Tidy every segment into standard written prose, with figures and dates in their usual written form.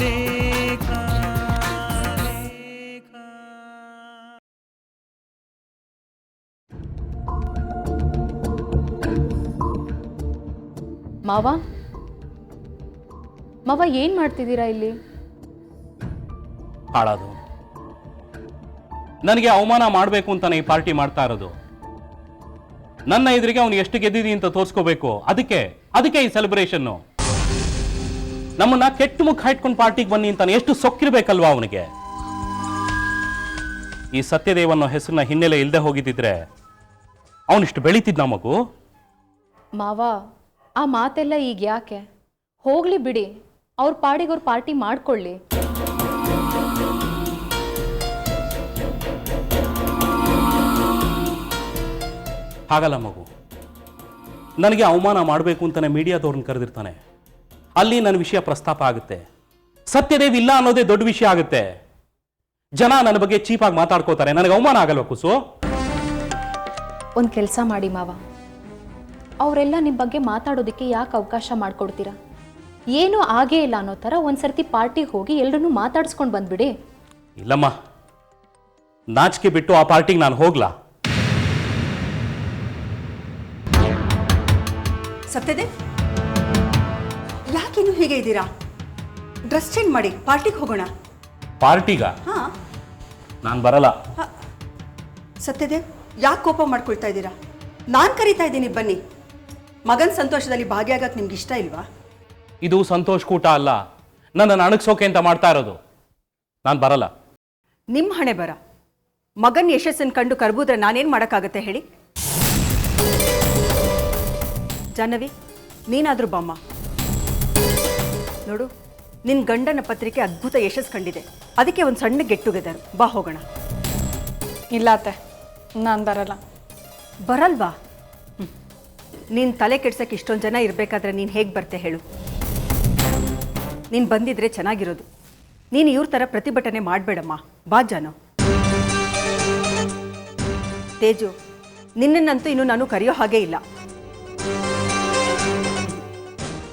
ಲೇಖ. ಮಾವ ಮಾವ ಏನ್ ಮಾಡ್ತಿದ್ದೀರಾ ಇಲ್ಲಿ? ಹಾಳಾದು ನನಗೆ ಅವಮಾನ ಮಾಡಬೇಕು ಅಂತಾನೆ ಈ ಪಾರ್ಟಿ ಮಾಡ್ತಾ ಇರೋದು. ನನ್ನ ಎದುರಿಗೆ ಅವನು ಎಷ್ಟು ಗೆದ್ದಿದಿ ಅಂತ ತೋರಿಸ್ಕೋಬೇಕು. ಅದಕ್ಕೆ ಈ ಸೆಲೆಬ್ರೇಷನ್. ನಮ್ಮನ್ನ ಕೆಟ್ಟ ಮುಖ ಇಟ್ಕೊಂಡು ಪಾರ್ಟಿಗೆ ಬನ್ನಿ ಅಂತಾನೆ ಎಷ್ಟು ಸೊಕ್ಕಿರ್ಬೇಕಲ್ವಾ ಅವನಿಗೆ. ಈ ಸತ್ಯದೇವನ ಹೆಸರಿನ ಹಿನ್ನೆಲೆ ಇಲ್ಲದೆ ಹೋಗಿದ್ದಿದ್ರೆ ಅವನಿಷ್ಟು ಬೆಳೀತಿದ್ದ ಮಗು. ಮಾವ ಆ ಮಾತೆಲ್ಲ ಈಗ ಯಾಕೆ? ಹೋಗ್ಲಿ ಬಿಡಿ, ಅವ್ರ ಪಾಡಿಗೆ ಅವ್ರ ಪಾರ್ಟಿ ಮಾಡ್ಕೊಳ್ಳಿ. ಹಾಗಲ್ಲ ಮಗು, ನನಗೆ ಅವಮಾನ ಮಾಡಬೇಕು ಅಂತಾನೆ ಮೀಡಿಯಾದವ್ರನ್ನ ಕರೆದಿರ್ತಾನೆ. ಅಲ್ಲಿ ನನ್ನ ವಿಷಯ ಪ್ರಸ್ತಾಪ ಆಗುತ್ತೆ. ಸತ್ಯದೇವ್ ಇಲ್ಲ ಅನ್ನೋದೇ ದೊಡ್ಡ ವಿಷಯ ಆಗುತ್ತೆ. ಜನ ನನ್ನ ಬಗ್ಗೆ ಚೀಪಾಗಿ ಮಾತಾಡ್ಕೋತಾರೆ. ನನಗೆ ಅವಮಾನ ಆಗಲ್ವಾ ಕುಸು? ಒಂದು ಕೆಲಸ ಮಾಡಿ ಮಾವ, ಅವರೆಲ್ಲ ನಿಮ್ಮ ಬಗ್ಗೆ ಮಾತಾಡೋದಕ್ಕೆ ಯಾಕೆ ಅವಕಾಶ ಮಾಡಿಕೊಡ್ತೀರಾ? ಏನೂ ಆಗೇ ಇಲ್ಲ ಅನ್ನೋ ಥರ ಒಂದ್ಸರ್ತಿ ಪಾರ್ಟಿಗೆ ಹೋಗಿ ಎಲ್ಲರನ್ನೂ ಮಾತಾಡ್ಸ್ಕೊಂಡು ಬಂದ್ಬಿಡಿ. ಇಲ್ಲಮ್ಮ, ನಾಚಿಕೆ ಬಿಟ್ಟು ಆ ಪಾರ್ಟಿಗೆ ನಾನು ಹೋಗ್ಲಾ? ಸತ್ಯದೇವ್, ಯಾಕಿನ್ನು ಹೀಗೆ ಇದ್ದೀರಾ? ಡ್ರೆಸ್ ಚೇಂಜ್ ಮಾಡಿ ಪಾರ್ಟಿಗೆ ಹೋಗೋಣ. ಪಾರ್ಟಿಗ? ಹಾ, ನಾನು ಬರಲ್ಲ. ಸತ್ಯದೇವ್, ಯಾಕೆ ಕೋಪ ಮಾಡ್ಕೊಳ್ತಾ ಇದ್ದೀರಾ? ನಾನು ಕರೀತಾ ಇದ್ದೀನಿ, ಬನ್ನಿ. ಮಗನ ಸಂತೋಷದಲ್ಲಿ ಭಾಗಿಯಾಗಕ್ಕೆ ನಿಮ್ಗೆ ಇಷ್ಟ ಇಲ್ವಾ? ಇದು ಸಂತೋಷ್ ಕೂಟ ಅಲ್ಲ, ನನ್ನನ್ನು ಅಣಗ್ಸೋಕೆ ಅಂತ ಮಾಡ್ತಾ ಇರೋದು. ನಾನು ಬರಲ್ಲ. ನಿಮ್ಮ ಹಣೆ ಬರ. ಮಗನ ಯಶಸ್ಸನ್ನು ಕಂಡು ಕರ್ಬುದ್ರೆ ನಾನೇನು ಮಾಡೋಕ್ಕಾಗತ್ತೆ ಹೇಳಿ? ಜಾಹ್ನವಿ, ನೀನಾದರೂ ಬಾಮ್ಮ. ನೋಡು, ನಿನ್ನ ಗಂಡನ ಪತ್ರಿಕೆ ಅದ್ಭುತ ಯಶಸ್ಸು ಕಂಡಿದೆ. ಅದಕ್ಕೆ ಒಂದು ಸಣ್ಣ ಗೆಟ್ ಟುಗೆದರ್. ಬಾ ಹೋಗೋಣ. ಇಲ್ಲ ಅತ್ತೆ, ನಾನು ಬರಲ್ಲ. ಬರಲ್ವಾ? ನೀನು ತಲೆ ಕೆಡ್ಸಕ್ಕೆ ಇಷ್ಟೊಂದು ಜನ ಇರಬೇಕಾದ್ರೆ ನೀನು ಹೇಗೆ ಬರ್ತೆ ಹೇಳು? ನೀನು ಬಂದಿದ್ರೆ ಚೆನ್ನಾಗಿರೋದು. ನೀನು ಇವ್ರ ಥರ ಪ್ರತಿಭಟನೆ ಮಾಡಬೇಡಮ್ಮ. ಬಾ ಜಾನು. ತೇಜು, ನಿನ್ನನ್ನಂತೂ ಇನ್ನು ನಾನು ಕರೆಯೋ ಹಾಗೇ ಇಲ್ಲ.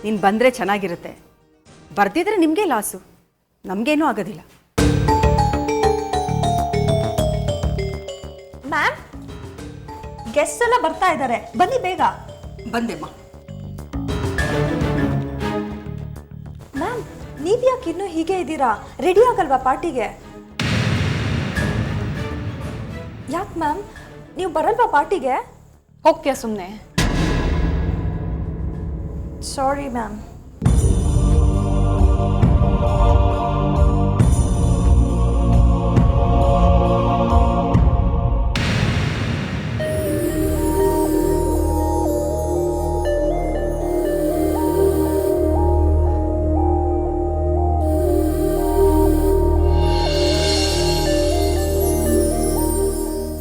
ನೀನು ಬಂದರೆ ಚೆನ್ನಾಗಿರುತ್ತೆ. ಬರ್ದಿದ್ರೆ ನಿಮಗೆ ಲಾಸು, ನಮಗೇನೂ ಆಗೋದಿಲ್ಲ. ಮ್ಯಾಮ್, ಗೆಸ್ಟ್ ಎಲ್ಲ ಬರ್ತಾ ಇದ್ದಾರೆ, ಬನ್ನಿ ಬೇಗ. ಬಂದೆಮ್ಮ. ಮ್ಯಾಮ್, ನೀವು ಯಾಕೆ ಇನ್ನೂ ಹೀಗೆ ಇದ್ದೀರಾ? ರೆಡಿ ಆಗಲ್ವಾ ಪಾರ್ಟಿಗೆ? ಯಾಕೆ ಮ್ಯಾಮ್, ನೀವು ಬರಲ್ವಾ ಪಾರ್ಟಿಗೆ? ಹೋಗ್ತೀಯಾ ಸುಮ್ಮನೆ? Sorry ma'am.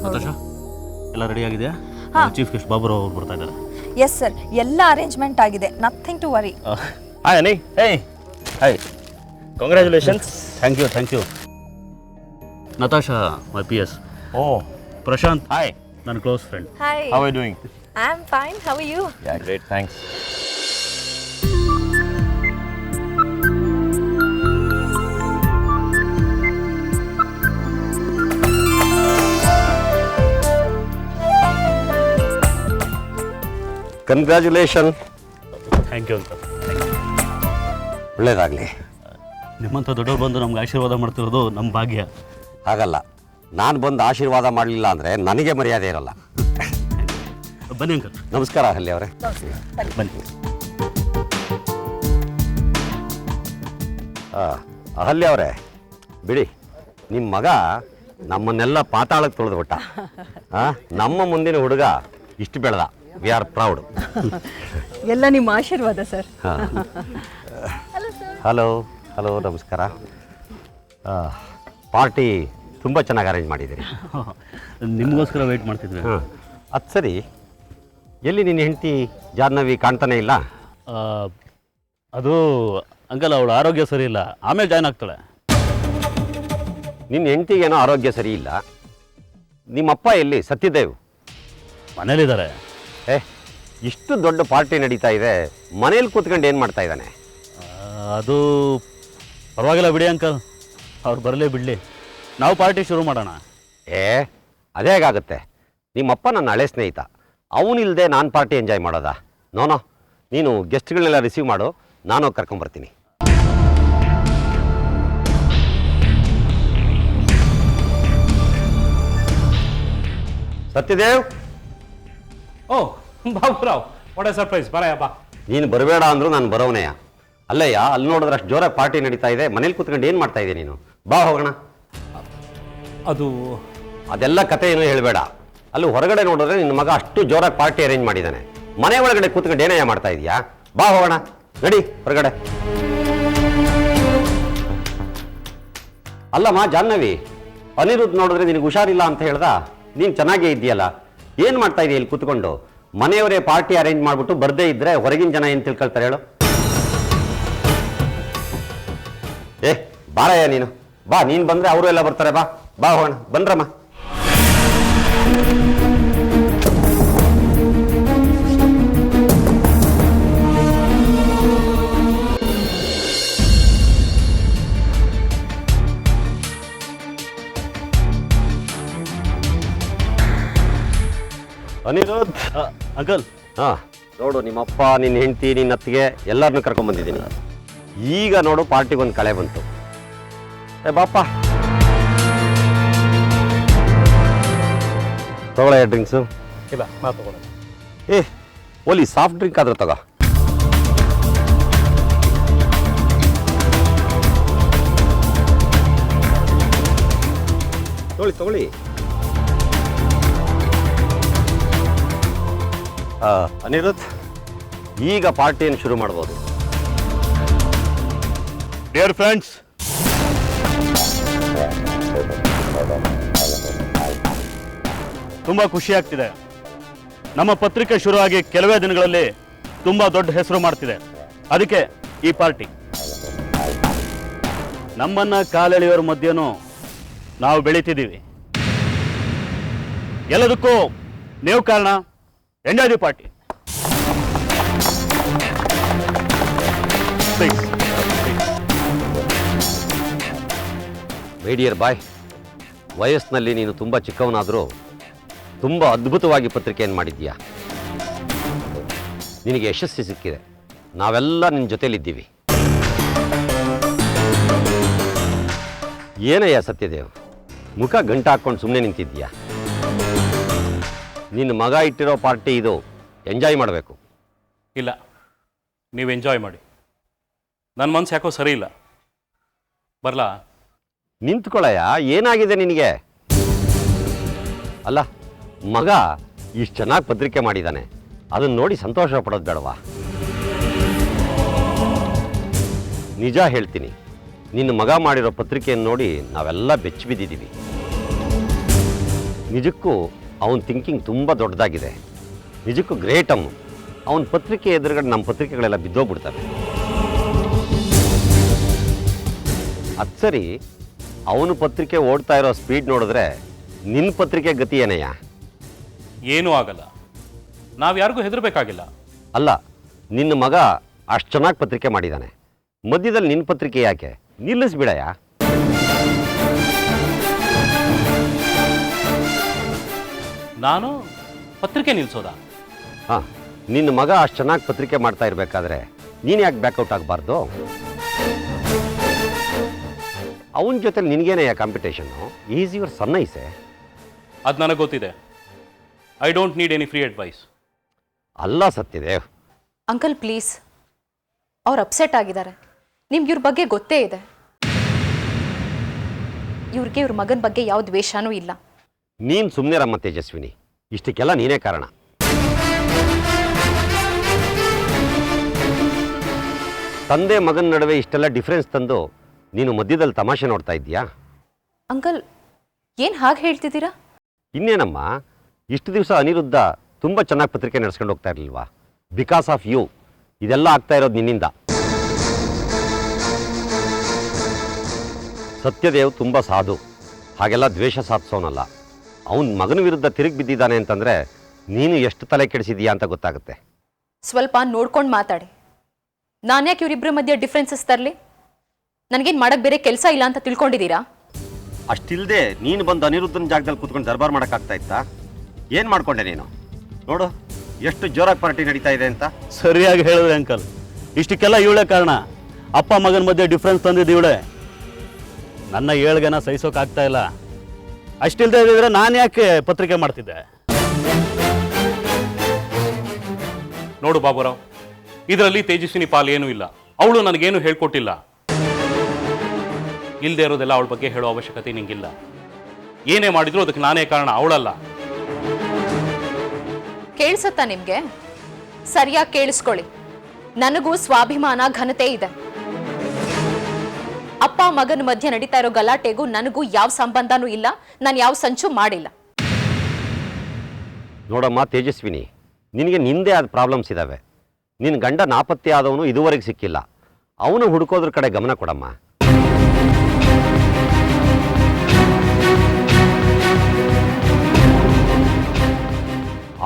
ನತಾಶಾ, ಎಲ್ಲ ರೆಡಿ ಆಗಿದೆಯಾ? ಚೀಫ್ ಗೆಸ್ಟ್ ಬಾಬುರಾವ್ ಅವರು ಬರ್ತಾ ಇದ್ದಾರೆ. ಎಸ್ ಸರ್, ಎಲ್ಲ ಅರೇಂಜ್ಮೆಂಟ್ ಆಗಿದೆ. Nothing to worry. Hi Ani. Hey, hi, congratulations. Thank you. Natasha, my PS. Oh, Prashanth, hi, ನನ್ನ close friend. Hi. How are you doing? I am fine. How are you? Yeah, great, thanks. Congratulation. Thank you ಅಂತ. ಒಳ್ಳೇದಾಗಲಿ. ನಿಮ್ಮಂಥ ದೊಡ್ಡವ್ರು ಬಂದು ನಮ್ಗೆ ಆಶೀರ್ವಾದ ಮಾಡ್ತಿರೋದು ನಮ್ಮ ಭಾಗ್ಯ. ಹಾಗಲ್ಲ, ನಾನು ಬಂದು ಆಶೀರ್ವಾದ ಮಾಡಲಿಲ್ಲ ಅಂದರೆ ನನಗೆ ಮರ್ಯಾದೆ ಇರಲ್ಲ. ಬನ್ನಿ ಅಂಕಲ್. ನಮಸ್ಕಾರ ಅಹಲ್ಯ ಅವರೇ. ಬನ್ನಿ. ಅಹಲ್ಯ ಅವರೇ, ಬಿಡಿ, ನಿಮ್ಮ ಮಗ ನಮ್ಮನ್ನೆಲ್ಲ ಪಾತಾಳಕ್ಕೆ ತೊಳೆದ್ಬಿಟ್ಟ. ನಮ್ಮ ಮುಂದಿನ ಹುಡುಗ ಇಷ್ಟು ಬೆಳೆದ. We are proud. ಎಲ್ಲ ನಿಮ್ಮ ಆಶೀರ್ವಾದ ಸರ್. ಹಲೋ, ನಮಸ್ಕಾರ. ಪಾರ್ಟಿ ತುಂಬ ಚೆನ್ನಾಗಿ ಅರೇಂಜ್ ಮಾಡಿದ್ದೀರಿ. ನಿಮಗೋಸ್ಕರ ವೆಯ್ಟ್ ಮಾಡ್ತಿದ್ವಿ. ಅದು ಸರಿ, ಎಲ್ಲಿ ನಿನ್ನ ಹೆಂಡತಿ ಜಾಹ್ನವಿ ಕಾಣ್ತಾನೆ ಇಲ್ಲ? ಅದು ಅಂಕಲ್, ಅವಳು ಆರೋಗ್ಯ ಸರಿ ಇಲ್ಲ, ಆಮೇಲೆ ಜಾಯ್ನ್ ಆಗ್ತಾಳೆ. ನಿನ್ನ ಹೆಂಡತಿಗೇನೋ ಆರೋಗ್ಯ ಸರಿ ಇಲ್ಲ. ನಿಮ್ಮಪ್ಪ ಎಲ್ಲಿ? ಸತ್ಯದೇವ್ ಮನೇಲಿದ್ದಾರೆ. ಇಷ್ಟು ದೊಡ್ಡ ಪಾರ್ಟಿ ನಡೀತಾ ಇದೆ, ಮನೇಲಿ ಕೂತ್ಕೊಂಡು ಏನು ಮಾಡ್ತಾ ಇದ್ದಾನೆ? ಅದು ಪರವಾಗಿಲ್ಲ ಬಿಡಿ ಅಂಕಲ್, ಅವ್ರು ಬರಲೇ ಬಿಡಲಿ, ನಾವು ಪಾರ್ಟಿ ಶುರು ಮಾಡೋಣ. ಏ ಅದೇ ಹೇಗಾಗುತ್ತೆ? ನಿಮ್ಮಪ್ಪ ನನ್ನ ಹಳೆ ಸ್ನೇಹಿತ, ಅವನಿಲ್ಲದೆ ನಾನು ಪಾರ್ಟಿ ಎಂಜಾಯ್ ಮಾಡೋದಾ? ನೋನೋ, ನೀನು ಗೆಸ್ಟ್ಗಳನ್ನೆಲ್ಲ ರಿಸೀವ್ ಮಾಡು, ನಾನು ಹೋಗಿ ಕರ್ಕೊಂಬರ್ತೀನಿ. ಸತ್ಯದೇವ್, ಓ ಬಾಬುರಾವ್, ವಾಟ್ ಎ ಸರ್ಪ್ರೈಸ್, ಬರಯ್ಯ ಬಾ. ನೀನು ಬರಬೇಡ ಅಂದರೂ ನಾನು ಬರೋವನೆಯ. ಅಲ್ಲಯ್ಯ, ಅಲ್ಲಿ ನೋಡಿದ್ರೆ ಅಷ್ಟು ಜೋರಾಗಿ ಪಾರ್ಟಿ ನಡೀತಾ ಇದೆ, ಮನೇಲಿ ಕೂತ್ಕೊಂಡು ಏನು ಮಾಡ್ತಾ ಇದೆ ನೀನು? ಬಾ ಹೋಗೋಣ. ಅದು ಅದೆಲ್ಲ ಕತೆ ಏನೂ ಹೇಳಬೇಡ. ಅಲ್ಲಿ ಹೊರಗಡೆ ನೋಡಿದ್ರೆ ನಿನ್ನ ಮಗ ಅಷ್ಟು ಜೋರಾಗಿ ಪಾರ್ಟಿ ಅರೇಂಜ್ ಮಾಡಿದ್ದಾನೆ, ಮನೆ ಒಳಗಡೆ ಕೂತ್ಕೊಂಡು ಏನಯ್ಯ ಮಾಡ್ತಾ ಇದೀಯಾ? ಬಾ ಹೋಗೋಣ, ನಡಿ ಹೊರಗಡೆ. ಅಲ್ಲಮ್ಮ ಜಾಹ್ನವಿ, ಅನಿರುದ್ಧ್ ನೋಡಿದ್ರೆ ನಿನಗೆ ಹುಷಾರಿಲ್ಲ ಅಂತ ಹೇಳ್ದ, ನೀನು ಚೆನ್ನಾಗೇ ಇದೆಯಲ್ಲ, ಏನು ಮಾಡ್ತಾ ಇದೆಯಾ ಇಲ್ಲಿ ಕೂತ್ಕೊಂಡು? ಮನೆಯವರೇ ಪಾರ್ಟಿ ಅರೇಂಜ್ ಮಾಡಿಬಿಟ್ಟು ಬರ್ದೇ ಇದ್ರೆ ಹೊರಗಿನ ಜನ ಏನು ತಿಳ್ಕೊಳ್ತಾರೆ ಹೇಳು? ಏ ಬಾರಯ್ಯ ನೀನು, ಬಾ, ನೀನು ಬಂದರೆ ಅವರು ಎಲ್ಲ ಬರ್ತಾರೆ. ಬಾ ಬಾ ಹೋಗೋಣ, ಬನ್ರಮ್ಮ. ಅನಿರುದ್ಧ್, ಅಂಕಲ್, ಹಾಂ ನೋಡು, ನಿಮ್ಮಪ್ಪ, ನಿನ್ನ ಹೆಂಡತಿ, ನಿನ್ನ ಅತ್ತಿಗೆ ಎಲ್ಲರನ್ನೂ ಕರ್ಕೊಂಡ್ಬಂದಿದ್ದೀನಿ. ಈಗ ನೋಡು, ಪಾರ್ಟಿಗೊಂದು ಕಳೆ ಬಂತು. ಏ ಬಾಪ, ತಗೊಳ್ಳ ಡ್ರಿಂಕ್ಸು. ಇಲ್ಲ, ನಾ ತಗೊಳ್ಳೋಣ. ಏ ಓಲಿ, ಸಾಫ್ಟ್ ಡ್ರಿಂಕ್ ಆದ್ರೆ ತಗೋ. ತಗೊಳ್ಳಿ. ಅನಿರುದ್ಧ್, ಈಗ ಪಾರ್ಟಿಯನ್ನು ಶುರು ಮಾಡ್ಬೋದು. ಡಿಯರ್ ಫ್ರೆಂಡ್ಸ್, ತುಂಬ ಖುಷಿ ಆಗ್ತಿದೆ. ನಮ್ಮ ಪತ್ರಿಕೆ ಶುರುವಾಗಿ ಕೆಲವೇ ದಿನಗಳಲ್ಲಿ ತುಂಬ ದೊಡ್ಡ ಹೆಸರು ಮಾಡ್ತಿದೆ. ಅದಕ್ಕೆ ಈ ಪಾರ್ಟಿ. ನಮ್ಮನ್ನ ಕಾಲೆಳೆಯೋರ ಮಧ್ಯೆನೂ ನಾವು ಬೆಳೀತಿದ್ದೀವಿ. ಎಲ್ಲದಕ್ಕೂ ನೀವು ಕಾರಣ. Enjoy the party. My dear boy, ವಯಸ್ಸಿನಲ್ಲಿ ನೀನು ತುಂಬ ಚಿಕ್ಕವನಾದರೂ ತುಂಬ ಅದ್ಭುತವಾಗಿ ಪತ್ರಿಕೆಯನ್ನು ಮಾಡಿದ್ದೀಯಾ. ನಿನಗೆ ಯಶಸ್ಸು ಸಿಕ್ಕಿದೆ. ನಾವೆಲ್ಲ ನಿನ್ನ ಜೊತೆಲಿದ್ದೀವಿ. ಏನಯ್ಯ ಸತ್ಯದೇವ್, ಮುಖ ಗಂಟು ಹಾಕ್ಕೊಂಡು ಸುಮ್ಮನೆ ನಿಂತಿದ್ದೀಯಾ? ನಿನ್ನ ಮಗ ಇಟ್ಟಿರೋ ಪಾರ್ಟಿ ಇದು, ಎಂಜಾಯ್ ಮಾಡಬೇಕು. ಇಲ್ಲ, ನೀವು ಎಂಜಾಯ್ ಮಾಡಿ. ನನ್ನ ಮನಸ್ಸು ಯಾಕೋ ಸರಿ ಇಲ್ಲ. ಬರಲಾ? ನಿಂತ್ಕೊಳ್ಳಯ್ಯ, ಏನಾಗಿದೆ ನಿನಗೆ? ಅಲ್ಲ, ಮಗ ಇಷ್ಟು ಚೆನ್ನಾಗಿ ಪತ್ರಿಕೆ ಮಾಡಿದ್ದಾನೆ, ಅದನ್ನು ನೋಡಿ ಸಂತೋಷ ಪಡೋದು ಬೇಡವಾ? ನಿಜ ಹೇಳ್ತೀನಿ, ನಿನ್ನ ಮಗ ಮಾಡಿರೋ ಪತ್ರಿಕೆಯನ್ನು ನೋಡಿ ನಾವೆಲ್ಲ ಬೆಚ್ಚಿ ಬಿದ್ದಿದ್ದೀವಿ. ನಿಜಕ್ಕೂ ಅವನ ಥಿಂಕಿಂಗ್ ತುಂಬ ದೊಡ್ಡದಾಗಿದೆ. ನಿಜಕ್ಕೂ ಗ್ರೇಟ್. ಅವನ ಪತ್ರಿಕೆ ಎದುರುಗಡೆ ನಮ್ಮ ಪತ್ರಿಕೆಗಳೆಲ್ಲ ಬಿದ್ದೋಗ್ಬಿಡ್ತವೆ. ಅದು ಸರಿ, ಅವನು ಪತ್ರಿಕೆ ಓಡ್ತಾ ಇರೋ ಸ್ಪೀಡ್ ನೋಡಿದ್ರೆ ನಿನ್ನ ಪತ್ರಿಕೆ ಗತಿ ಏನಯ್ಯ? ಏನೂ ಆಗಲ್ಲ. ನಾವು ಯಾರಿಗೂ ಹೆದರಬೇಕಾಗಿಲ್ಲ. ಅಲ್ಲ, ನಿನ್ನ ಮಗ ಅಷ್ಟು ಚೆನ್ನಾಗಿ ಪತ್ರಿಕೆ ಮಾಡಿದ್ದಾನೆ, ಮಧ್ಯದಲ್ಲಿ ನಿನ್ನ ಪತ್ರಿಕೆ ಯಾಕೆ? ನಿಲ್ಲಿಸ್ಬಿಡಯ್ಯ. ನಾನು ಪತ್ರಿಕೆ ನಿಲ್ಲಿಸೋದಾ? ಹಾಂ, ನಿನ್ನ ಮಗ ಅಷ್ಟು ಚೆನ್ನಾಗಿ ಪತ್ರಿಕೆ ಮಾಡ್ತಾ ಇರಬೇಕಾದ್ರೆ ನೀನು ಯಾಕೆ ಬ್ಯಾಕೌಟ್ ಆಗಬಾರ್ದು? ಅವನ ಜೊತೆ ನಿನಗೇನಯ್ಯ ಕಾಂಪಿಟೇಷನ್ನು? ಈಸ್ ಯುವರ್ ಸನ್ ಐಸೆ. ಅದು ನನಗೆ ಗೊತ್ತಿದೆ. I don't need any free advice. ಅಲ್ಲ ಸತ್ಯದೇವ್. ಅಂಕಲ್ ಪ್ಲೀಸ್, ಅವ್ರು ಅಪ್ಸೆಟ್ ಆಗಿದ್ದಾರೆ. ನಿಮ್ಗೆ ಇವ್ರ ಬಗ್ಗೆ ಗೊತ್ತೇ ಇದೆ. ಇವ್ರಿಗೆ ಇವ್ರ ಮಗನ ಬಗ್ಗೆ ಯಾವ ದ್ವೇಷನೂ ಇಲ್ಲ. ನೀನು ಸುಮ್ಮನೆ ರಮ್ಮ ತೇಜಸ್ವಿನಿ, ಇಷ್ಟಕ್ಕೆಲ್ಲ ನೀನೇ ಕಾರಣ. ತಂದೆ ಮಗನ ನಡುವೆ ಇಷ್ಟೆಲ್ಲ ಡಿಫ್ರೆನ್ಸ್ ತಂದು ನೀನು ಮಧ್ಯದಲ್ಲಿ ತಮಾಷೆ ನೋಡ್ತಾ ಇದ್ದೀಯಾ? ಅಂಕಲ್, ಏನು ಹಾಗೆ ಹೇಳ್ತಿದ್ದೀರಾ? ಇನ್ನೇನಮ್ಮ, ಇಷ್ಟು ದಿವಸ ಅನಿರುದ್ಧ ತುಂಬ ಚೆನ್ನಾಗಿ ಪತ್ರಿಕೆ ನಡೆಸ್ಕೊಂಡು ಹೋಗ್ತಾ ಇರಲಿಲ್ವಾ? ಬಿಕಾಸ್ ಆಫ್ ಯು ಇದೆಲ್ಲ ಆಗ್ತಾ ಇರೋದು ನಿನ್ನಿಂದ. ಸತ್ಯದೇವ್ ತುಂಬ ಸಾಧು, ಹಾಗೆಲ್ಲ ದ್ವೇಷ ಸಾಧಿಸೋನಲ್ಲ. ಅವನ ಮಗನ ವಿರುದ್ಧ ತಿರುಗಿ ಬಿದ್ದಿದ್ದಾನೆ ಅಂತಂದರೆ ನೀನು ಎಷ್ಟು ತಲೆ ಕೆಡಿಸಿದೀಯಾ ಅಂತ ಗೊತ್ತಾಗುತ್ತೆ. ಸ್ವಲ್ಪ ನೋಡ್ಕೊಂಡು ಮಾತಾಡಿ. ನಾನ್ಯಾಕೆ ಇವರಿಬ್ಬರ ಮಧ್ಯೆ ಡಿಫ್ರೆನ್ಸಸ್ ತರಲಿ? ನನಗೇನು ಮಾಡಕ್ಕೆ ಬೇರೆ ಕೆಲಸ ಇಲ್ಲ ಅಂತ ತಿಳ್ಕೊಂಡಿದ್ದೀರಾ? ಅಷ್ಟಿಲ್ಲದೆ ನೀನು ಬಂದು ಅನಿರುದ್ಧನ ಜಾಗದಲ್ಲಿ ಕೂತ್ಕೊಂಡು ದರ್ಬಾರ್ ಮಾಡೋಕ್ಕಾಗ್ತಾ ಇತ್ತಾ? ಏನು ಮಾಡ್ಕೊಂಡೆ ನೀನು? ನೋಡು ಎಷ್ಟು ಜೋರಾಗಿ ಪಾರ್ಟಿ ನಡೀತಾ ಇದೆ ಅಂತ. ಸರಿಯಾಗಿ ಹೇಳಿದ್ರೆ ಅಂಕಲ್, ಇಷ್ಟಕ್ಕೆಲ್ಲ ಇವಳೇ ಕಾರಣ. ಅಪ್ಪ ಮಗನ ಮಧ್ಯೆ ಡಿಫ್ರೆನ್ಸ್ ತಂದಿದ್ದು ಇವಳೇ. ನನ್ನ ಏಳ್ಗೆನ ಸಹಿಸೋಕ್ಕಾಗ್ತಾ ಇಲ್ಲ. ಅಷ್ಟಿಲ್ಲದೆ ಇದ್ದಿದ್ರೆ ನಾನು ಯಾಕೆ ಪತ್ರಿಕೆ ಮಾಡ್ತಿದ್ದೆ? ನೋಡು ಬಾಬುರಾವ್, ಇದರಲ್ಲಿ ತೇಜಸ್ವಿನಿ ಪಾಲ್ ಏನೂ ಇಲ್ಲ. ಅವಳು ನನಗೇನು ಹೇಳ್ಕೊಟ್ಟಿಲ್ಲ. ಇಲ್ಲದೆ ಇರೋದೆಲ್ಲ ಅವಳ ಬಗ್ಗೆ ಹೇಳೋ ಅವಶ್ಯಕತೆ ನಿಂಗಿಲ್ಲ. ಏನೇ ಮಾಡಿದ್ರು ಅದಕ್ಕೆ ನಾನೇ ಕಾರಣ, ಅವಳಲ್ಲ. ಕೇಳಿಸತ್ತಾ ನಿಮ್ಗೆ? ಸರಿಯಾಗಿ ಕೇಳಿಸ್ಕೊಳ್ಳಿ. ನನಗೂ ಸ್ವಾಭಿಮಾನ ಘನತೆ ಇದೆ. ಅಪ್ಪ ಮಗನ ಮಧ್ಯೆ ನಡೀತಾ ಇರೋ ಗಲಾಟೆಗೂ ನನಗೂ ಯಾವ ಸಂಬಂಧನೂ ಇಲ್ಲ. ನಾನು ಯಾವ ಸಂಚು ಮಾಡಿಲ್ಲ. ನೋಡಮ್ಮ ತೇಜಸ್ವಿನಿ, ನಿನಗೆ ನಿಂದೇ ಆದ ಪ್ರಾಬ್ಲಮ್ಸ್ ಇದ್ದಾವೆ. ನಿನ್ನ ಗಂಡ ನಾಪತ್ತೆ ಆದವನು ಇದುವರೆಗೆ ಸಿಕ್ಕಿಲ್ಲ. ಅವನು ಹುಡುಕೋದ್ರ ಕಡೆ ಗಮನ ಕೊಡಮ್ಮ.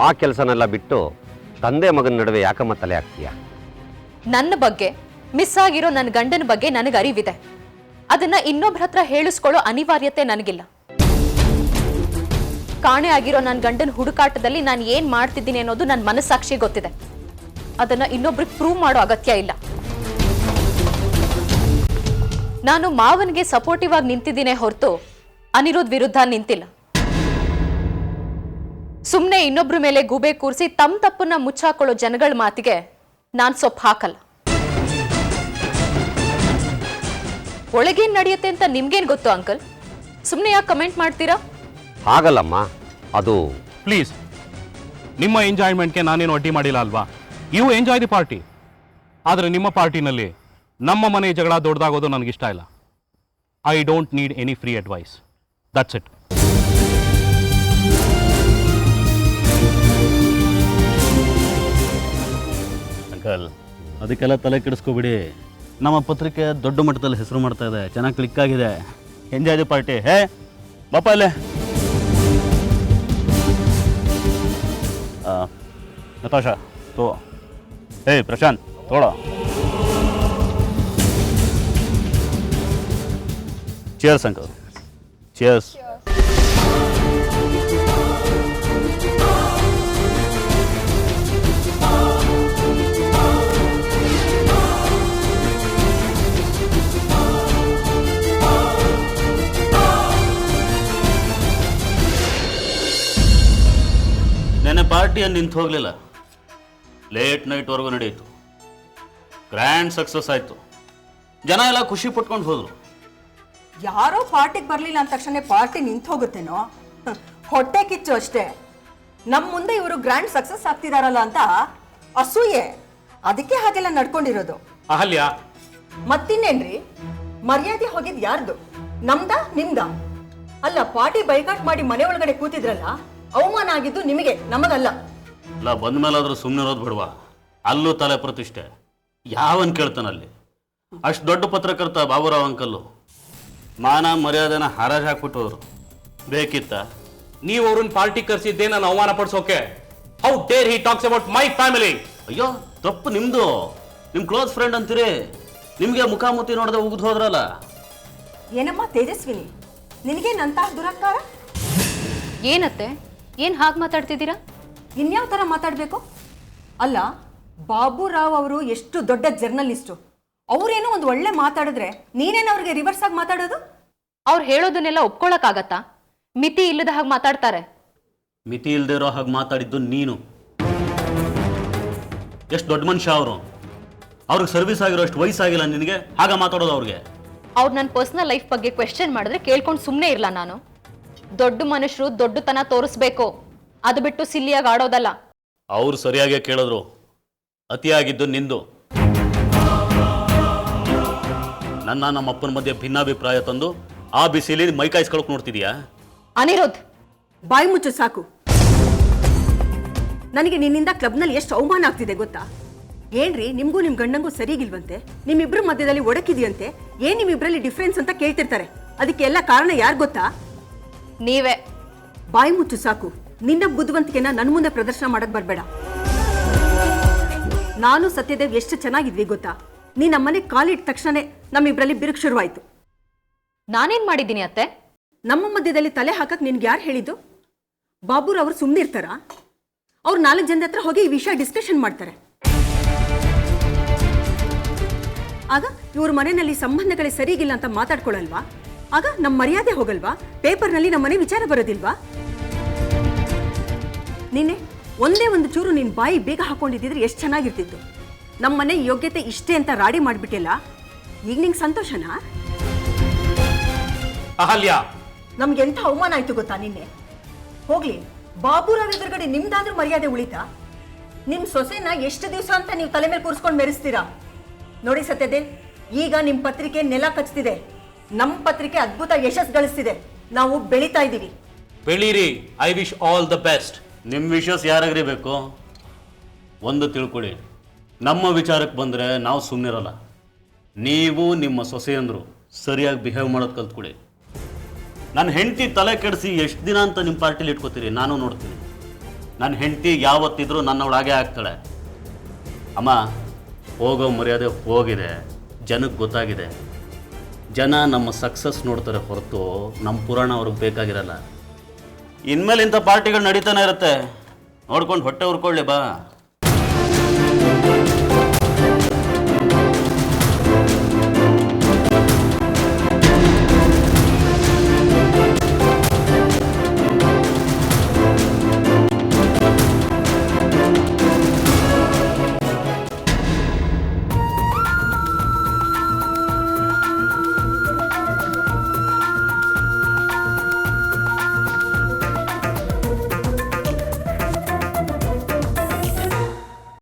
ಆ ಕೆಲಸನೆಲ್ಲ ಬಿಟ್ಟು ತಂದೆ ಮಗನ ನಡುವೆ ಯಾಕಮ್ಮ ತಲೆ ಹಾಕ್ತೀಯ? ನನ್ನ ಬಗ್ಗೆ, ಮಿಸ್ ಆಗಿರೋ ನನ್ನ ಗಂಡನ ಬಗ್ಗೆ ನನಗೆ ಅರಿವಿದೆ. ಅದನ್ನ ಇನ್ನೊಬ್ರ ಹತ್ರ ಹೇಳಿಸ್ಕೊಳ್ಳೋ ಅನಿವಾರ್ಯತೆ ನನಗಿಲ್ಲ. ಕಾಣೆ ಆಗಿರೋ ನನ್ನ ಗಂಡನ ಹುಡುಕಾಟದಲ್ಲಿ ನಾನು ಏನ್ ಮಾಡ್ತಿದ್ದೀನಿ ಅನ್ನೋದು ನನ್ನ ಮನಸ್ಸಾಕ್ಷಿ ಗೊತ್ತಿದೆ. ಅದನ್ನ ಇನ್ನೊಬ್ರಿಗೆ ಪ್ರೂವ್ ಮಾಡೋ ಅಗತ್ಯ ಇಲ್ಲ. ನಾನು ಮಾವನಿಗೆ ಸಪೋರ್ಟಿವ್ ಆಗಿ ನಿಂತಿದ್ದೀನಿ ಹೊರತು ಅನಿರುದ್ಧ್ ವಿರುದ್ಧ ನಿಂತಿಲ್ಲ. ಸುಮ್ಮನೆ ಇನ್ನೊಬ್ರ ಮೇಲೆ ಗೂಬೆ ಕೂರಿಸಿ ತಮ್ಮ ತಪ್ಪನ್ನ ಮುಚ್ಚಾಕೊಳ್ಳೋ ಜನಗಳ ಮಾತಿಗೆ ನಾನು ಸೊಪ್ಪು ಹಾಕಲ್ಲ. ಒಳಗೇನ್ ನಡೆಯುತ್ತೆ ಅಂತ ನಿಮ್ಗೇನ್ ಗೊತ್ತು ಅಂಕಲ್? ಸುಮ್ಮನೆ ಯಾಕೆ ಕಮೆಂಟ್ ಮಾಡ್ತೀರಾ? ಹಾಗಲ್ಲಮ್ಮ, ಅದು ಪ್ಲೀಸ್, ನಿಮ್ಮ ಎಂಜಾಯ್ಮೆಂಟ್ಗೆ ನಾನೇನು ಅಡ್ಡಿ ಮಾಡಿಲ್ಲ ಅಲ್ವಾ? You enjoy the party. ಆದರೆ ನಿಮ್ಮ ಪಾರ್ಟಿನಲ್ಲಿ ನಮ್ಮ ಮನೆ ಜಗಳ ದೊಡ್ಡದಾಗೋದು ನನಗಿಷ್ಟ ಇಲ್ಲ. I don't need any free advice. That's it. Uncle, ಅದಕ್ಕೆಲ್ಲ ತಲೆ ಕೆಡಿಸ್ಕೋಬಿಡಿ. ನಮ್ಮ ಪತ್ರಿಕೆ ದೊಡ್ಡ ಮಟ್ಟದಲ್ಲಿ ಹೆಸರು ಮಾಡ್ತಾ ಇದೆ, ಚೆನ್ನಾಗಿ ಕ್ಲಿಕ್ ಆಗಿದೆ. Enjoy the party. ಹೇ ಬಾಪ ಅಲ್ಲೇ. ನತಾಶಾ ತೋ. ಹೇ ಪ್ರಶಾಂತ್ ತೋಳ. Cheers uncle, cheers. ನೆನ್ನೆ ಪಾರ್ಟಿಯನ್ನು ನಿಂತು ಹೋಗಲಿಲ್ಲ. ಲೇಟ್ ನೈಟ್ವರೆಗೂ ನಡೆಯಿತು. ಗ್ರ್ಯಾಂಡ್ ಸಕ್ಸಸ್ ಆಯಿತು. ಜನ ಎಲ್ಲ ಖುಷಿ ಪಟ್ಕೊಂಡು ಹೋದರು. ಯಾರೋ ಪಾರ್ಟಿಗೆ ಬರಲಿಲ್ಲ ಅಂದ ತಕ್ಷಣ ಪಾರ್ಟಿ ನಿಂತು ಹೋಗುತ್ತೇನೋ? ಹೊಟ್ಟೆ ಕಿಚ್ಚು ಅಷ್ಟೇ. ನಮ್ಮ ಮುಂದೆ ಇವರು ಗ್ರ್ಯಾಂಡ್ ಸಕ್ಸಸ್ ಆಗ್ತಿದಾರಲ್ಲ ಅಂತ ಅಸೂಯೆ. ಅದಕ್ಕೆ ಹಾಗೆಲ್ಲ ನಡ್ಕೊಂಡಿರೋದು. ಅಹಲ್ಯ, ಮತ್ತಿನ್ನೇನ್ರಿ? ಮರ್ಯಾದೆ ಹೋಗಿದ್ ಯಾರ್ದು? ನಮ್ದ ನಿಮ್ದ? ಅಲ್ಲ, ಪಾರ್ಟಿ ಬೈಕಾಟ್ ಮಾಡಿ ಮನೆ ಒಳಗಡೆ ಕೂತಿದ್ರಲ್ಲ, ಅವಮಾನ ಆಗಿದ್ದು ನಿಮಗೆ, ನಮಗಲ್ಲ. ಇಲ್ಲ, ಬಂದ ಮೇಲಾದ್ರೂ ಸುಮ್ಮನೆ ಇರೋದು ಬಿಡುವ. ಅಲ್ಲೂ ತಲೆ ಪ್ರತಿಷ್ಠೆ. ಯಾವನ್ ಕೇಳ್ತಾನಲ್ಲಿ? ಅಷ್ಟು ದೊಡ್ಡ ಪತ್ರಕರ್ತ ಬಾಬುರಾವ್ ಅಂಕಲ್ಲು ಮಾನ ಮರ್ಯಾದೆನ ಹರಾಜ್ ಹಾಕ್ಬಿಟ್ಟು ಹೋದ್ರು. ಬೇಕಿತ್ತ? ನೀವು ಅವ್ರನ್ನ ಪಾರ್ಟಿ ಕರೆಸಿದ್ದೆ ನಾನು ಅವಮಾನ ಪಡಿಸೋಕೆ. How dare he talks about my family? ಅಯ್ಯೋ, ತಪ್ಪು ನಿಮ್ದು. ನಿಮ್ ಕ್ಲೋಸ್ ಫ್ರೆಂಡ್ ಅಂತೀರಿ, ನಿಮ್ಗೆ ಮುಖಾಮುಖಿ ನೋಡದೆ ಉಗಿದು ಹೋದ್ರಲ್ಲ. ಏನಮ್ಮ ತೇಜಸ್ವಿನಿ, ನಿನಗೆ ನಂತ ದುರಹಂಕಾರ? ಏನತ್ತೆ, ಏನ್ ಹಾಗೆ ಮಾತಾಡ್ತಿದ್ದೀರಾ? ಇನ್ಯಾವ ಥರ ಮಾತಾಡಬೇಕು? ಅಲ್ಲ, ಬಾಬುರಾವ್ ಅವರು ಎಷ್ಟು ದೊಡ್ಡ ಜರ್ನಲಿಸ್ಟು. ಅವರೇನೋ ಒಂದು ಒಳ್ಳೆ ಮಾತಾಡಿದ್ರೆ ನೀನೇನು ಅವ್ರಿಗೆ ರಿವರ್ಸ್ ಆಗಿ ಮಾತಾಡೋದು? ಅವ್ರು ಹೇಳೋದನ್ನೆಲ್ಲ ಒಪ್ಕೊಳಕ್ಕಾಗತ್ತಾ? ಮಿತಿ ಇಲ್ಲದ ಹಾಗೆ ಮಾತಾಡ್ತಾರೆ. ಮಿತಿ ಇಲ್ದೇ ಇರೋ ಹಾಗೆ ಮಾತಾಡಿದ್ದು ನೀನು. ಎಷ್ಟು ದೊಡ್ಡ ಮನುಷ್ಯ ಅವರು. ಅವ್ರಿಗೆ ಸರ್ವಿಸ್ ಆಗಿರೋ ಅಷ್ಟು ವಯಸ್ಸಾಗಿಲ್ಲ ನಿನಗೆ, ಹಾಗ ಮಾತಾಡೋದು ಅವ್ರಿಗೆ? ಅವ್ರು ನನ್ನ ಪರ್ಸನಲ್ ಲೈಫ್ ಬಗ್ಗೆ ಕ್ವೆಶ್ಚನ್ ಮಾಡಿದ್ರೆ ಕೇಳ್ಕೊಂಡು ಸುಮ್ಮನೆ ಇರಲ್ಲ ನಾನು. ದೊಡ್ಡ ಮನುಷ್ಯರು ದೊಡ್ಡತನ ತೋರಿಸ್ಬೇಕು, ಅದು ಬಿಟ್ಟು ಸಿಲ್ಲಿಯಾಗಿ ಆಡೋದಲ್ಲ. ಅವ್ರು ಸರಿಯಾಗೇ ಕೇಳಿದ್ರು. ಅತಿಯಾಗಿದ್ದು ನಿಂದು. ನಮ್ಮ ಅಪ್ಪನ ಮಧ್ಯೆ ಭಿನ್ನಾಭಿಪ್ರಾಯ ತಂದು ಆ ಬಿಸಿಲಿ ಮೈಕಾಯಿಸ್ಕೊಳಕ್ ನೋಡ್ತಿದ್ಯಾ? ಅನಿರುದ್ಧ್, ಬಾಯಿ ಮುಚ್ಚು ಸಾಕು. ನನಗೆ ನಿನ್ನಿಂದ ಕ್ಲಬ್ನಲ್ಲಿ ಎಷ್ಟು ಅವಮಾನ ಆಗ್ತಿದೆ ಗೊತ್ತಾ? ಏನ್ರಿ, ನಿಮ್ಗೂ ನಿಮ್ ಗಂಡಂಗೂ ಸರಿಗಿಲ್ವಂತೆ, ನಿಮ್ಮಿಬ್ರ ಮಧ್ಯದಲ್ಲಿ ಒಡಕಿದೆಯಂತೆ, ಏನ್ ನಿಮ್ಮಿಬ್ರಲ್ಲಿ ಡಿಫ್ರೆನ್ಸ್ ಅಂತ ಕೇಳ್ತಿರ್ತಾರೆ. ಅದಕ್ಕೆಲ್ಲ ಕಾರಣ ಯಾರು ಗೊತ್ತಾ? ನೀವೇ. ಬಾಯಿ ಮುಚ್ಚು ಸಾಕು. ನಿನ್ನ ಬುದ್ಧಿವಂತಿಕೆನ ನನ್ನ ಮುಂದೆ ಪ್ರದರ್ಶನ ಮಾಡಕ್ ಬರ್ಬೇಡ. ನಾನು ಸತ್ಯದೇವ್ ಎಷ್ಟು ಚೆನ್ನಾಗಿದ್ವಿ ಗೊತ್ತಾ? ನೀ ನಮ್ಮನೆ ಕಾಲಿಟ್ಟ ತಕ್ಷಣನೇ ನಮ್ಮಿಬ್ಬರಲ್ಲಿ ಬಿರುಕು ಶುರುವಾಯಿತು. ನಾನೇನು ಮಾಡಿದ್ದೀನಿ ಅತ್ತೆ? ನಮ್ಮ ಮಧ್ಯದಲ್ಲಿ ತಲೆ ಹಾಕಕ್ಕೆ ನಿನ್ಗೆ ಯಾರು ಹೇಳಿದ್ದು? ಬಾಬುರವರು ಸುಮ್ಮನೆ ಇರ್ತಾರಾ? ಅವ್ರು 4 ಜನದ ಹತ್ರ ಹೋಗಿ ಈ ವಿಷಯ ಡಿಸ್ಕಷನ್ ಮಾಡ್ತಾರೆ. ಆಗ ಇವ್ರ ಮನೆಯಲ್ಲಿ ಸಂಬಂಧಗಳೇ ಸರಿಗಿಲ್ಲ ಅಂತ ಮಾತಾಡ್ಕೊಳ್ಳಲ್ವಾ? ಆಗ ನಮ್ಮ ಮರ್ಯಾದೆ ಹೋಗಲ್ವಾ? ಪೇಪರ್ನಲ್ಲಿ ನಮ್ಮ ಮನೆ ವಿಚಾರ ಬರೋದಿಲ್ವಾ? ನಿನ್ನೆ ಒಂದೇ ಒಂದು ಚೂರು ನಿನ್ನ ಬಾಯಿ ಬೇಗ ಹಾಕೊಂಡಿದ್ದಿದ್ರೆ ಎಷ್ಟು ಚೆನ್ನಾಗಿರ್ತಿತ್ತು. ನಮ್ಮ ಮನೆ ಯೋಗ್ಯತೆ ಇಷ್ಟೇ ಅಂತ ರಾಡಿ ಮಾಡಿಬಿಟ್ಟಿಲ್ಲ. ಈಗ ನಿಂಗೆ ಸಂತೋಷನಾ? ಅಹಲ್ಯ, ನಮ್ಗೆ ಎಂಥ ಅವಮಾನ ಆಯ್ತು ಗೊತ್ತಾ ನಿನ್ನೆ. ಹೋಗ್ಲಿ, ಬಾಬುರಾವ್ ಎದುರುಗಡೆ ನಿಮ್ದಾದ್ರೂ ಮರ್ಯಾದೆ ಉಳಿತಾ? ನಿಮ್ ಸೊಸೆನ ಎಷ್ಟು ದಿವಸ ಅಂತ ನೀವು ತಲೆ ಮೇಲೆ ಕೂರಿಸ್ಕೊಂಡು ಮೆರೆಸ್ತೀರಾ? ನೋಡಿ ಸತ್ಯದೆ, ಈಗ ನಿಮ್ ಪತ್ರಿಕೆ ನೆಲ ಕಚ್ತಿದೆ, ನಮ್ಮ ಪತ್ರಿಕೆ ಅದ್ಭುತ ಯಶಸ್ ಗಳಿಸ್ತಿದೆ. ನಾವು ಬೆಳೀತಾ ಇದ್ದೀವಿ. ಬೆಳೀರಿ. I wish all the best. ನಿಮ್ಮ ವಿಶ್ವಾಸ ಯಾರಾಗ್ರಿ ಬೇಕು? ಒಂದು ತಿಳ್ಕೊಳ್ಳಿ, ನಮ್ಮ ವಿಚಾರಕ್ಕೆ ಬಂದರೆ ನಾವು ಸುಮ್ಮನಿರಲ್ಲ. ನೀವು ನಿಮ್ಮ ಸೊಸೆಯಂದರು ಸರಿಯಾಗಿ ಬಿಹೇವ್ ಮಾಡೋದು ಕಲ್ತ್ಕೊಳ್ಳಿ. ನನ್ನ ಹೆಂಡತಿ ತಲೆ ಕೆಡಿಸಿ ಎಷ್ಟು ದಿನ ಅಂತ ನಿಮ್ಮ ಪಾರ್ಟಿಲಿ ಇಟ್ಕೋತೀರಿ? ನಾನು ನೋಡ್ತೀನಿ. ನನ್ನ ಹೆಂಡತಿ ಯಾವತ್ತಿದ್ರೂ ನನ್ನವಳಾಗೆ ಆಗ್ತಾಳೆ. ಅಮ್ಮ, ಹೋಗೋ ಮರ್ಯಾದೆ ಹೋಗಿದೆ, ಜನಕ್ಕೆ ಗೊತ್ತಾಗಿದೆ. ಜನ ನಮ್ಮ ಸಕ್ಸಸ್ ನೋಡ್ತಾರೆ ಹೊರತು ನಮ್ಮ ಪುರಾಣ ಅವ್ರಿಗೆ ಬೇಕಾಗಿರಲ್ಲ. ಇನ್ಮೇಲೆ ಇಂಥ ಪಾರ್ಟಿಗಳು ನಡೀತಾನೆ ಇರುತ್ತೆ. ನೋಡ್ಕೊಂಡು ಹೊಟ್ಟೆ ಉರ್ಕೊಳ್ಳಿ ಬಾ.